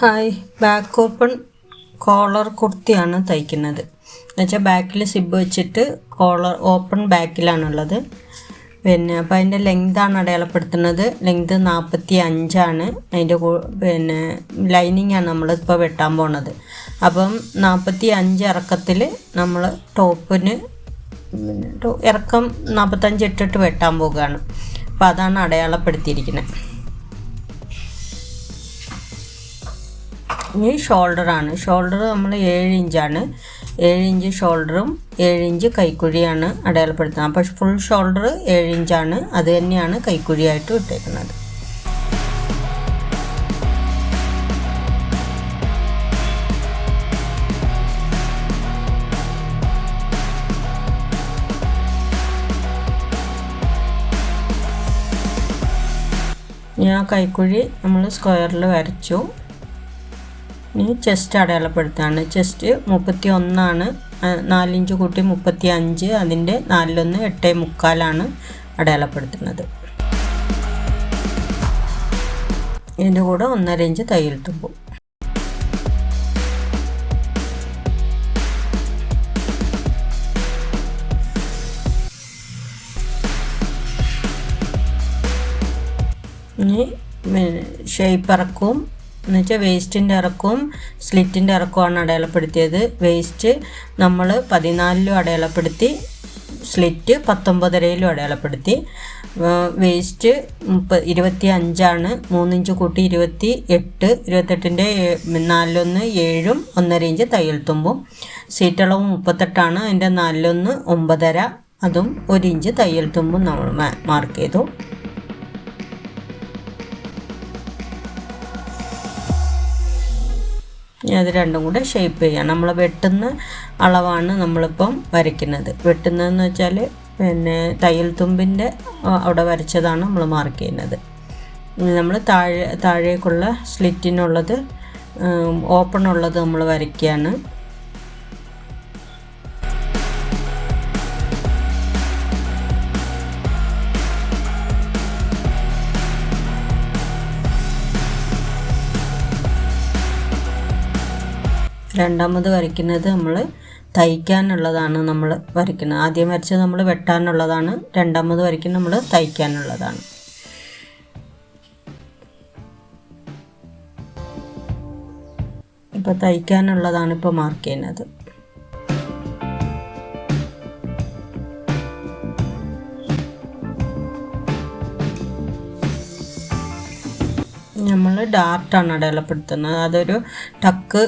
Hi, back open collar കുർത്തിയാണ് തയ്ക്കുന്നത്. എന്നുവെച്ചാൽ ബാക്കിൽ സിബ് വെച്ചിട്ട് കോളർ ഓപ്പൺ ബാക്കിലാണുള്ളത്. അപ്പോൾ അതിൻ്റെ ലെങ്താണ് അടയാളപ്പെടുത്തുന്നത്. ലെങ്ത് 45 അതിൻ്റെ ലൈനിങ്ങാണ് നമ്മളിപ്പോൾ വെട്ടാൻ പോണത്. അപ്പം 45 ഇറക്കത്തിൽ നമ്മൾ ടോപ്പിന് ഇറക്കം 45 ഇട്ടിട്ട് വെട്ടാൻ പോകുകയാണ്. അപ്പോൾ അതാണ് അടയാളപ്പെടുത്തിയിരിക്കുന്നത്. ഇനി ഷോൾഡറാണ്. ഷോൾഡർ നമ്മൾ 7 ഇഞ്ചാണ്. 7 ഇഞ്ച് ഷോൾഡറും 7 ഇഞ്ച് കൈക്കുഴിയാണ് അടയാളപ്പെടുത്തുന്നത്. അപ്പോൾ ഫുൾ ഷോൾഡർ 7 ഇഞ്ചാണ്. അത് തന്നെയാണ് കൈക്കുഴിയായിട്ട് ഇട്ടേക്കുന്നത്. ഞാൻ കൈക്കുഴി നമ്മൾ സ്ക്വയറിൽ വരച്ചു. ഇനി ചെസ്റ്റ് അടയാളപ്പെടുത്താണ്. ചെസ്റ്റ് 31 4 ഇഞ്ച് കൂട്ടി 35, അതിൻ്റെ 4 8.75 അടയാളപ്പെടുത്തുന്നത്. ഇതിൻ്റെ കൂടെ 1.5 ഇഞ്ച് തയ്യൽ തുമ്പും. ഇനി ഷേപ്പ് ഇറക്കവും എന്നുവെച്ചാൽ വേസ്റ്റിൻ്റെ ഇറക്കവും സ്ലിറ്റിൻ്റെ ഇറക്കവുമാണ് അടയാളപ്പെടുത്തിയത്. വേസ്റ്റ് നമ്മൾ 14 അടയാളപ്പെടുത്തി, സ്ലിറ്റ് 19.5 അടയാളപ്പെടുത്തി. വേസ്റ്റ് 25 3 ഇഞ്ച് കൂട്ടി 28, 28ൻ്റെ 4 7, 1.5 ഇഞ്ച് തയ്യൽ തുമ്പും. സീറ്റളവ് 38, അതിൻ്റെ 4 9.5, അതും 1 ഇഞ്ച് തയ്യൽ തുമ്പും നമ്മൾ മാർക്ക് ചെയ്തു. അത് രണ്ടും കൂടെ ഷേപ്പ് ചെയ്യാം. നമ്മൾ വെട്ടുന്ന അളവാണ് നമ്മളിപ്പം വരയ്ക്കുന്നത്. വെട്ടുന്നതെന്ന് വെച്ചാൽ തയ്യൽ തുമ്പിൻ്റെ അവിടെ വരച്ചതാണ് നമ്മൾ മാർക്ക് ചെയ്യുന്നത്. നമ്മൾ താഴേക്കുള്ള സ്ലിറ്റിനുള്ളത് ഓപ്പൺ ഉള്ളത് നമ്മൾ വരയ്ക്കുകയാണ്. രണ്ടാമത് വരയ്ക്കുന്നത് നമ്മൾ തയ്ക്കാനുള്ളതാണ് നമ്മൾ വരയ്ക്കുന്നത്. ആദ്യം വരച്ചത് നമ്മൾ വെട്ടാനുള്ളതാണ്. രണ്ടാമത് വരയ്ക്കുന്നത് നമ്മൾ തയ്ക്കാനുള്ളതാണ്. ഇപ്പോൾ തയ്ക്കാനുള്ളതാണ് ഇപ്പോൾ മാർക്ക് ചെയ്യുന്നത്. നമ്മൾ ഡാർട്ടാണ് അടയാളപ്പെടുത്തുന്നത്. അതൊരു ടക്ക്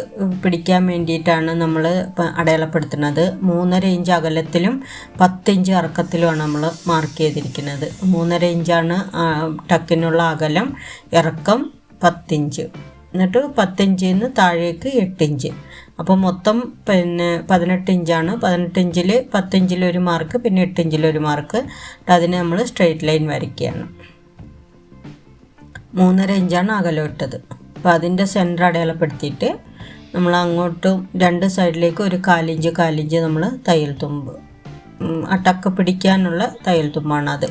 പിടിക്കാൻ വേണ്ടിയിട്ടാണ് നമ്മൾ അടയാളപ്പെടുത്തുന്നത്. 3.5 ഇഞ്ച് അകലത്തിലും 10 ഇഞ്ച് ഇറക്കത്തിലുമാണ് നമ്മൾ മാർക്ക് ചെയ്തിരിക്കുന്നത്. 3.5 ഇഞ്ചാണ് ടക്കിനുള്ള അകലം, ഇറക്കം 10 ഇഞ്ച്. എന്നിട്ട് 10 ഇഞ്ചിൽ നിന്ന് താഴേക്ക് 8 ഇഞ്ച്. അപ്പോൾ മൊത്തം 18 ഇഞ്ചാണ്. 18 ഇഞ്ചിൽ 10 ഇഞ്ചിലൊരു മാർക്ക്, പിന്നെ 8 ഇഞ്ചിലൊരു മാർക്ക്. അതിന് നമ്മൾ സ്ട്രെയിറ്റ് ലൈൻ വരയ്ക്കുകയാണ്. 3.5 ഇഞ്ചാണ് അകലം ഇട്ടത്. അപ്പോൾ അതിൻ്റെ സെൻറ്റർ അടയാളപ്പെടുത്തിയിട്ട് നമ്മൾ അങ്ങോട്ടും രണ്ട് സൈഡിലേക്ക് ഒരു 4 ഇഞ്ച് നമ്മൾ തയ്യൽ തുമ്പ്, ആ ടക്ക് പിടിക്കാനുള്ള തയ്യൽ തുമ്പാണത്.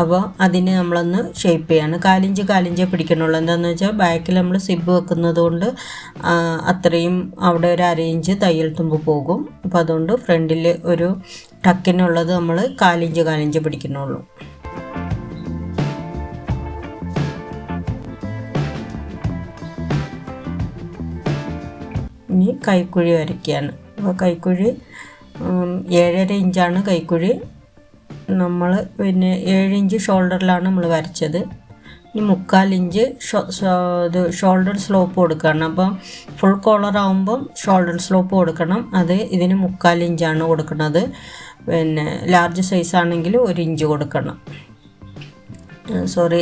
അപ്പോൾ അതിന് നമ്മളൊന്ന് ഷേപ്പ് ചെയ്യാണ്. 4 ഇഞ്ച് പിടിക്കണുള്ളൂ. എന്താണെന്ന് വെച്ചാൽ ബാക്കിൽ നമ്മൾ സിബ് വെക്കുന്നത് കൊണ്ട് അത്രയും അവിടെ ഒരു 1/2 ഇഞ്ച് തയ്യൽ തുമ്പ് പോകും. അപ്പോൾ അതുകൊണ്ട് ഫ്രണ്ടിൽ ഒരു ടക്കിനുള്ളത് നമ്മൾ 4 ഇഞ്ച് പിടിക്കണുള്ളൂ. ഇനി കൈക്കുഴി വരയ്ക്കുകയാണ്. അപ്പോൾ കൈക്കുഴി 7.5 ഇഞ്ചാണ് കൈക്കുഴി. നമ്മൾ 7 ഇഞ്ച് ഷോൾഡറിലാണ് നമ്മൾ വരച്ചത്. ഇനി 3/4 ഇഞ്ച് ഷോൾഡർ സ്ലോപ്പ് കൊടുക്കണം. അപ്പം ഫുൾ കോളർ ആകുമ്പം ഷോൾഡർ സ്ലോപ്പ് കൊടുക്കണം. അത് ഇതിന് 3/4 ഇഞ്ചാണ് കൊടുക്കുന്നത്. ലാർജ് സൈസ് ആണെങ്കിൽ 1 ഇഞ്ച് കൊടുക്കണം.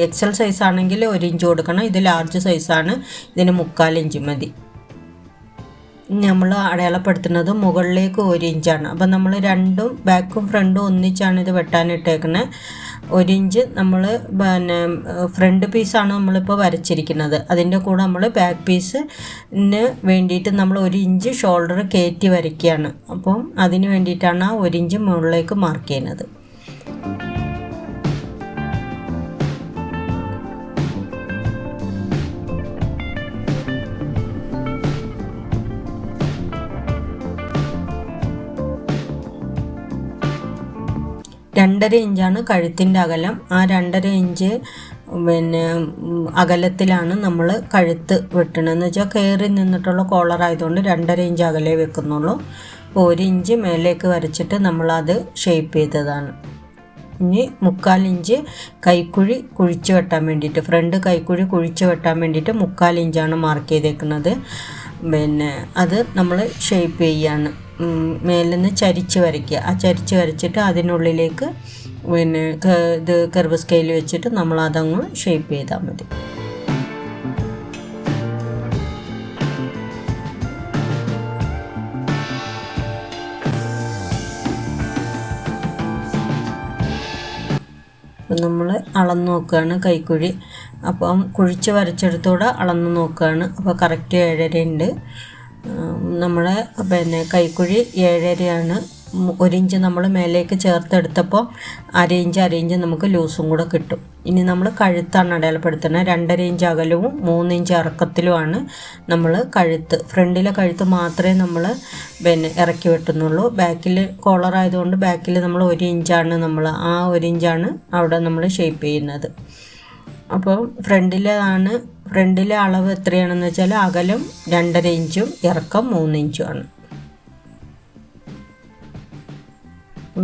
എക്സൽ സൈസ് ആണെങ്കിൽ 1 ഇഞ്ച് കൊടുക്കണം. ഇത് ലാർജ് സൈസാണ്, ഇതിന് 3/4 ഇഞ്ച് മതി. നമ്മൾ അടയാളപ്പെടുത്തുന്നത് മുകളിലേക്ക് 1 ഇഞ്ചാണ്. അപ്പം നമ്മൾ രണ്ടും ബാക്കും ഫ്രണ്ടും ഒന്നിച്ചാണ് ഇത് വെട്ടാനിട്ടേക്കുന്നത്. 1 ഇഞ്ച് നമ്മൾ ഫ്രണ്ട് പീസാണ് നമ്മളിപ്പോൾ വരച്ചിരിക്കുന്നത്. അതിൻ്റെ കൂടെ നമ്മൾ ബാക്ക് പീസിന് വേണ്ടിയിട്ട് നമ്മൾ 1 ഇഞ്ച് ഷോൾഡർ കയറ്റി വരയ്ക്കുകയാണ്. അപ്പം അതിന് വേണ്ടിയിട്ടാണ് ആ 1 ഇഞ്ച് മുകളിലേക്ക് മാർക്ക് ചെയ്യുന്നത്. 2.5 ഇഞ്ചാണ് കഴുത്തിൻ്റെ അകലം. ആ 2.5 ഇഞ്ച് പിന്നെ അകലത്തിലാണ് നമ്മൾ കഴുത്ത് വെട്ടണമെന്ന് വെച്ചാൽ കയറി നിന്നിട്ടുള്ള കോളർ ആയതുകൊണ്ട് 2.5 ഇഞ്ച് അകലേ വെക്കുന്നുള്ളൂ. അപ്പോൾ 1 ഇഞ്ച് മേലേക്ക് വരച്ചിട്ട് നമ്മളത് ഷേപ്പ് ചെയ്തതാണ്. ഇനി 3/4 ഇഞ്ച് കൈക്കുഴി കുഴിച്ച് വെട്ടാൻ വേണ്ടിയിട്ട്, ഫ്രണ്ട് കൈക്കുഴി കുഴിച്ച് വെട്ടാൻ വേണ്ടിയിട്ട് 3/4 ഇഞ്ചാണ് മാർക്ക് ചെയ്തേക്കുന്നത്. പിന്നെ അത് നമ്മൾ ഷേപ്പ് ചെയ്യാണ്. മേലിൽ നിന്ന് ചരിച്ച് വരയ്ക്കുക. ആ ചരിച്ച് വരച്ചിട്ട് അതിനുള്ളിലേക്ക് പിന്നെ ഇത് കർവ് സ്കെയിൽ വെച്ചിട്ട് നമ്മൾ അതങ്ങ് ഷേപ്പ് ചെയ്താൽ മതി. അപ്പം നമ്മൾ അളന്ന് നോക്കുകയാണ് കൈക്കുഴി. അപ്പം കുഴിച്ച് വരച്ചെടുത്തൂടെ അളന്ന് നോക്കുകയാണ്. അപ്പോൾ കറക്റ്റ് 7.5 ഉണ്ട്. നമ്മളെ പിന്നെ കൈക്കുഴി 7.5 1 ഇഞ്ച് നമ്മൾ മേലേക്ക് ചേർത്തെടുത്തപ്പോൾ 1/2 ഇഞ്ച് നമുക്ക് ലൂസും കൂടെ കിട്ടും. ഇനി നമ്മൾ കഴുത്താണ് അടയാളപ്പെടുത്തുന്നത്. 2.5 ഇഞ്ച് അകലവും 3 ഇഞ്ച് ഇറക്കത്തിലുമാണ് നമ്മൾ കഴുത്ത്. ഫ്രണ്ടിലെ കഴുത്ത് മാത്രമേ നമ്മൾ പിന്നെ ഇറക്കി വെട്ടുന്നുള്ളൂ. ബാക്കിൽ കോളർ ആയതുകൊണ്ട് ബാക്കിൽ നമ്മൾ 1 ഇഞ്ചാണ് നമ്മൾ ആ 1 ഇഞ്ചാണ് അവിടെ നമ്മൾ ഷേപ്പ് ചെയ്യുന്നത്. അപ്പോൾ ഫ്രണ്ടിലെ അളവ് എത്രയാണെന്ന് വെച്ചാൽ അകലം 2.5 ഇഞ്ചും ഇറക്കം 3 ഇഞ്ചുമാണ്.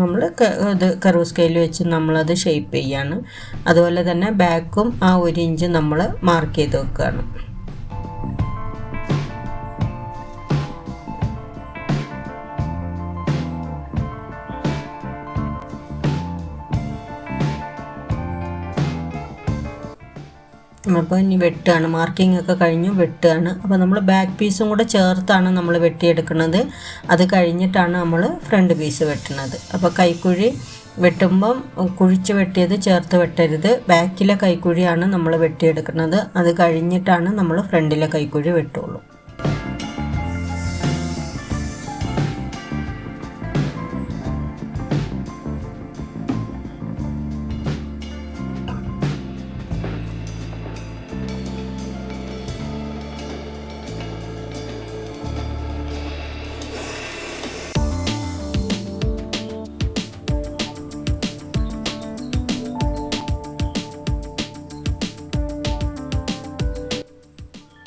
നമ്മൾ ഇത് കർവ് സ്കെയിൽ വെച്ച് നമ്മളത് ഷേപ്പ് ചെയ്യാണ്. അതുപോലെ തന്നെ ബാക്കും ആ 1 ഇഞ്ച് നമ്മൾ മാർക്ക് ചെയ്ത് വെക്കുകയാണ്. അപ്പോൾ ഇനി വെട്ടുകയാണ്. മാർക്കിംഗ് ഒക്കെ കഴിഞ്ഞു വെട്ടുകയാണ്. അപ്പോൾ നമ്മൾ ബാക്ക് പീസും കൂടെ ചേർത്താണ് നമ്മൾ വെട്ടിയെടുക്കുന്നത്. അത് കഴിഞ്ഞിട്ടാണ് നമ്മൾ ഫ്രണ്ട് പീസ് വെട്ടുന്നത്. അപ്പോൾ കൈക്കുഴി വെട്ടുമ്പം കുഴിച്ച് വെട്ടിയത് ചേർത്ത് വെട്ടരുത്. ബാക്കിലെ കൈക്കുഴിയാണ് നമ്മൾ വെട്ടിയെടുക്കുന്നത്. അത് കഴിഞ്ഞിട്ടാണ് നമ്മൾ ഫ്രണ്ടിലെ കൈക്കുഴി വെട്ടുള്ളൂ.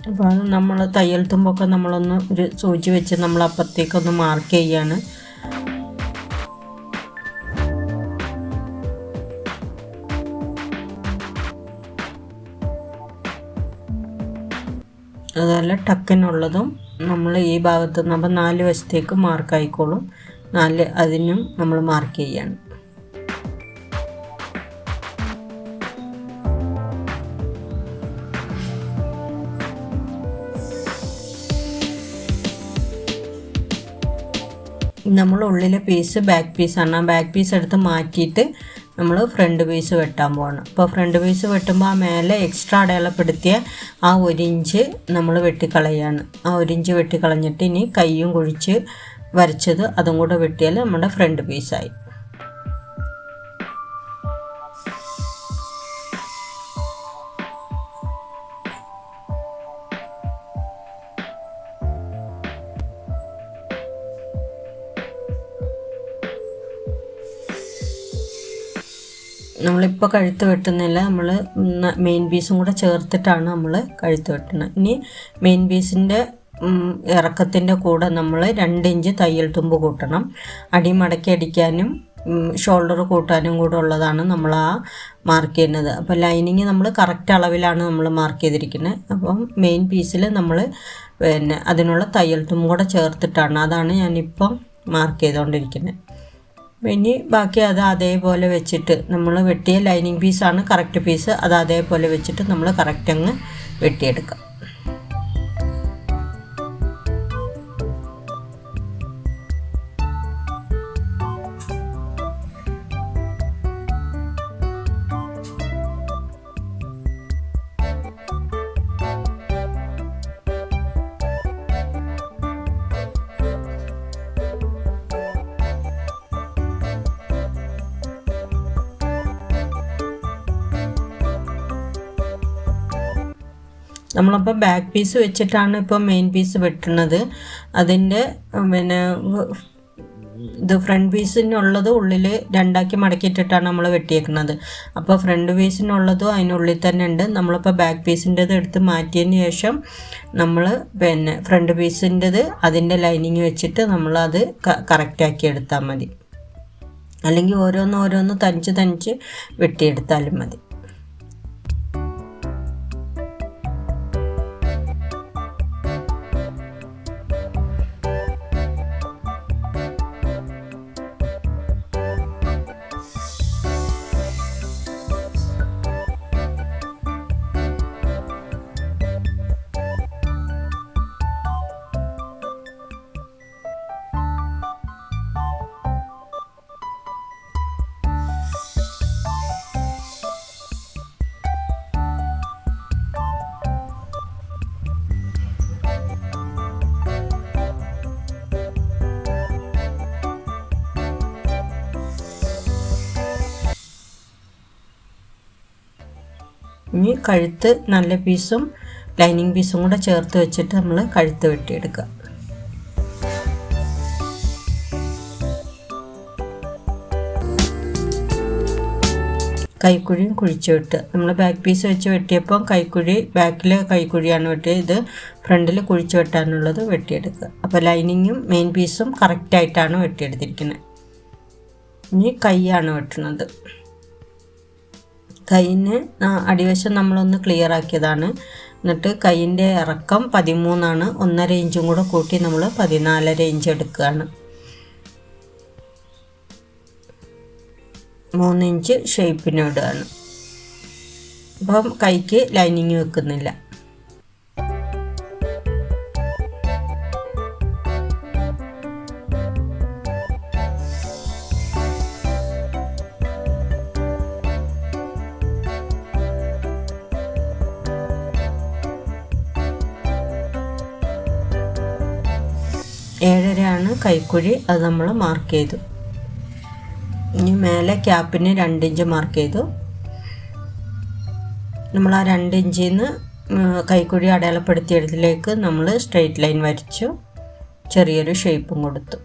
അപ്പോൾ അത് നമ്മൾ തയ്യൽ തുമ്പൊക്കെ നമ്മളൊന്ന് ഒരു സൂചി വെച്ച് നമ്മൾ അപ്പുറത്തേക്കൊന്ന് മാർക്ക് ചെയ്യാണ്. അതുപോലെ ടക്കിനുള്ളതും നമ്മൾ ഈ ഭാഗത്ത് നമ്മൾ 4 വശത്തേക്ക് മാർക്കായിക്കോളും. 4 അതിനും നമ്മൾ മാർക്ക് ചെയ്യാണ്. നമ്മൾ ഉള്ളിലെ പീസ് ബാക്ക് പീസാണ്. ആ ബാക്ക് പീസ് എടുത്ത് മാറ്റിയിട്ട് നമ്മൾ ഫ്രണ്ട് പീസ് വെട്ടാൻ പോകണം. അപ്പോൾ ഫ്രണ്ട് പീസ് വെട്ടുമ്പോൾ ആ മേലെ എക്സ്ട്രാ അടയാളപ്പെടുത്തിയ ആ 1 ഇഞ്ച് നമ്മൾ വെട്ടിക്കളയാണ്. ആ 1 ഇഞ്ച് വെട്ടിക്കളഞ്ഞിട്ട് ഇനി കൈയും കുഴിച്ച് വരച്ചത് അതും കൂടെ വെട്ടിയാൽ നമ്മുടെ ഫ്രണ്ട് പീസായി. നമ്മളിപ്പോൾ കഴുത്ത് വെട്ടുന്നില്ല, നമ്മൾ മെയിൻ പീസും കൂടെ ചേർത്തിട്ടാണ് നമ്മൾ കഴുത്ത് വെട്ടുന്നത്. ഇനി മെയിൻ പീസിൻ്റെ ഇറക്കത്തിൻ്റെ കൂടെ നമ്മൾ 2 ഇഞ്ച് തയ്യൽ തുമ്പ് കൂട്ടണം. അടി മടക്കി അടിക്കാനും ഷോൾഡർ കൂട്ടാനും കൂടെ ഉള്ളതാണ് നമ്മൾ ആ മാർക്ക് ചെയ്യുന്നത്. അപ്പോൾ ലൈനിങ് നമ്മൾ കറക്റ്റ് അളവിലാണ് നമ്മൾ മാർക്ക് ചെയ്തിരിക്കുന്നത്. അപ്പം മെയിൻ പീസിൽ നമ്മൾ പിന്നെ അതിനുള്ള തയ്യൽ തുമ്പ് കൂടെ ചേർത്തിട്ടാണ്, അതാണ് ഞാനിപ്പം മാർക്ക് ചെയ്തുകൊണ്ടിരിക്കുന്നത്. ഇനി ബാക്കി അത് അതേപോലെ വെച്ചിട്ട് നമ്മൾ വെട്ടിയ ലൈനിങ് പീസാണ് കറക്റ്റ് പീസ്, അത് അതേപോലെ വെച്ചിട്ട് നമ്മൾ കറക്റ്റ് അങ്ങ് വെട്ടിയെടുക്കാം. നമ്മളപ്പോൾ ബാക്ക് പീസ് വെച്ചിട്ടാണ് ഇപ്പോൾ മെയിൻ പീസ് വെട്ടുന്നത്. അതിൻ്റെ പിന്നെ ഇത് ഫ്രണ്ട് പീസിനുള്ളത് ഉള്ളിൽ രണ്ടാക്കി മടക്കിയിട്ടിട്ടാണ് നമ്മൾ വെട്ടിയേക്കുന്നത്. അപ്പോൾ ഫ്രണ്ട് പീസിനുള്ളതും അതിനുള്ളിൽ തന്നെ ഉണ്ട്. നമ്മളിപ്പോൾ ബാക്ക് പീസിൻ്റെത് എടുത്ത് മാറ്റിയതിന് ശേഷം നമ്മൾ പിന്നെ ഫ്രണ്ട് പീസിൻ്റെത് അതിൻ്റെ ലൈനിങ് വെച്ചിട്ട് നമ്മളത് കറക്റ്റാക്കി എടുത്താൽ മതി. അല്ലെങ്കിൽ ഓരോന്ന് തനിച്ച് വെട്ടിയെടുത്താലും മതി. ഇനി കഴുത്ത് നല്ല പീസും ലൈനിങ് പീസും കൂടെ ചേർത്ത് വെച്ചിട്ട് നമ്മൾ കഴുത്ത് വെട്ടിയെടുക്കുക. കൈക്കുഴിയും കുഴിച്ച് വെട്ടുക. നമ്മൾ ബാക്ക് പീസ് വെച്ച് വെട്ടിയപ്പോൾ ബാക്കിൽ കൈക്കുഴിയാണ് വെട്ടിയത്. ഇത് ഫ്രണ്ടിൽ കുഴിച്ച് വെട്ടാനുള്ളത് വെട്ടിയെടുക്കുക. അപ്പോൾ ലൈനിങ്ങും മെയിൻ പീസും കറക്റ്റായിട്ടാണ് വെട്ടിയെടുത്തിരിക്കുന്നത്. ഇനി കൈയാണ് വെട്ടുന്നത്. കൈയിന് അടിവശം നമ്മളൊന്ന് ക്ലിയർ ആക്കിയതാണ്. എന്നിട്ട് കൈയിൻ്റെ ഇറക്കം 13 1.5 ഇഞ്ചും കൂടെ കൂട്ടി നമ്മൾ 14.5 ഇഞ്ച് എടുക്കുകയാണ്. 3 ഇഞ്ച് ഷേപ്പിന് ഇടുകയാണ്. അപ്പം കൈക്ക് ലൈനിങ് വെക്കുന്നില്ല. ഏഴരയാണ് കൈക്കുഴി, അത് നമ്മൾ മാർക്ക് ചെയ്തു. ഇനി മേലെ ക്യാപ്പിന് 2 ഇഞ്ച് മാർക്ക് ചെയ്തു. നമ്മൾ ആ 2 ഇഞ്ചിൽ നിന്ന് കൈക്കുഴി അടയാളപ്പെടുത്തിയതിലേക്ക് നമ്മൾ സ്ട്രെയിറ്റ് ലൈൻ വരച്ചു, ചെറിയൊരു ഷേപ്പും കൊടുത്തു.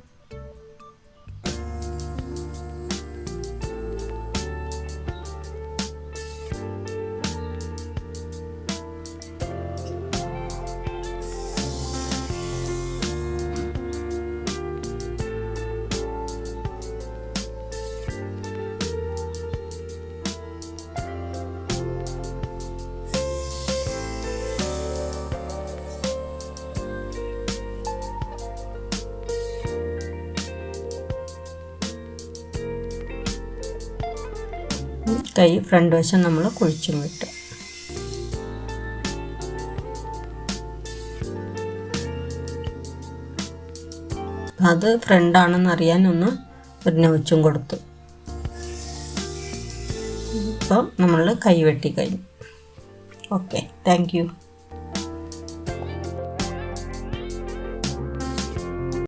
കൈ ഫ്രണ്ട് വശം നമ്മൾ കുഴിച്ചും വിട്ടു. അത് ഫ്രണ്ടാണെന്ന് അറിയാനൊന്ന് ഒരു നോച്ചും കൊടുത്തു. ഇപ്പം നമ്മൾ കൈ വെട്ടി കഴിഞ്ഞു. Okay, thank you.